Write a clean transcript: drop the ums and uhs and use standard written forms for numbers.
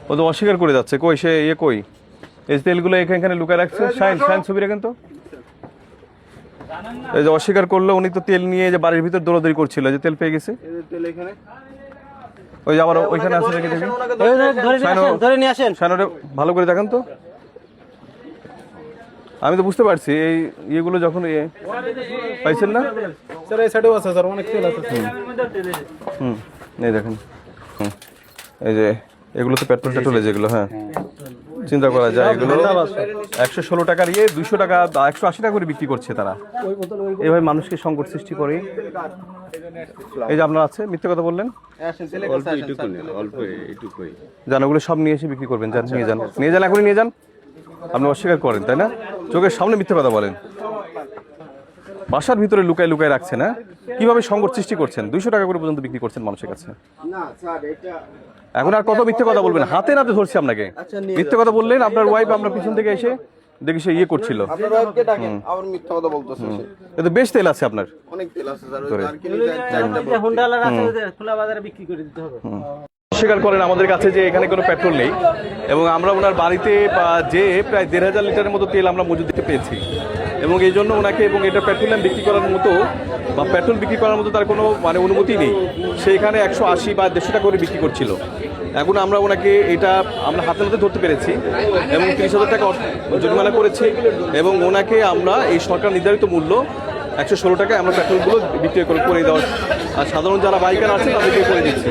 ও তো অস্বীকার করে যাচ্ছে, কই সে কই এই তেলগুলো এখানে লুকায় রাখছে। শাইন শাইন ছবি রাখেন তো। এই যে অস্বীকার করলো, উনি তো তেল নিয়ে যে বাড়ির ভিতর দৌড়াদৌড়ি করছিল, যে তেল পেয়ে গেছে। ওই যে আবার ওইখানে আছে, রেখে দেখেন, ভালো করে দেখেন তো। আমি তো বুঝতে পারছি এই ইয়েগুলো যখন পাইছেন না স্যার, এই সাইডেও আছে স্যার, অনেক তেল আছে। এই দেখেন, এই যে এগুলো তো পেট্রোল টেট্রোল যেগুলো, হ্যাঁ চিন্তা করা যায়, এগুলো 116 টাকার 200 টাকা 180 টাকা করে বিক্রি করছে তারা। এইভাবে মানুষকে সংকট সৃষ্টি করে। এই যে আপনার আছে, মিথ্যে কথা বললেন, জান ওগুলো সব নিয়ে এসে বিক্রি করবেন, যান নিয়ে যান, নিয়ে যান, এখনই নিয়ে যান। আপনি অস্বীকার করেন তাই না, চোখের সামনে মিথ্যে কথা বলেন। বাসার ভিতরে লুকায় লুকায় রাখছেন, হ্যাঁ কিভাবে সংকট সৃষ্টি করছেন, 200 টাকা করে পর্যন্ত বিক্রি করছেন মানুষের কাছে। এখন আর কত মিথ্যে কথা বলবেন, হাতে নাতে ধরছি আপনাকে। মিথ্যে কথা বললেন, আপনার ওয়াইফ আপনার পিছন থেকে এসে দেখি সে করছিল, এতে বেশ তেল আছে আপনার, অনেক তেল আছে স্বীকার করেন আমাদের কাছে যে এখানে কোনো পেট্রোল নেই, এবং আমরা ওনার বাড়িতে যে প্রায় 1500 লিটারের মতো তেল আমরা মজুদ দিতে পেয়েছি, এবং এই জন্য ওনাকে, এবং এটা পেট্রোলিয়াম বিক্রি করার মতো বা পেট্রোল বিক্রি করার মতো তার কোনো অনুমতি নেই। সেখানে 180 বা 150 টাকা করে বিক্রি করছিল। এখন আমরা ওনাকে এটা আমরা হাতে নাতে ধরতে পেরেছি এবং 30,000 টাকা জরিমানা করেছি, এবং ওনাকে আমরা এই সরকার নির্ধারিত মূল্য 116 টাকায় আমরা পেট্রোলগুলো বিক্রি করে দেওয়ার, আর সাধারণ যারা বাইকার আছে তাদেরকে করে দিচ্ছি।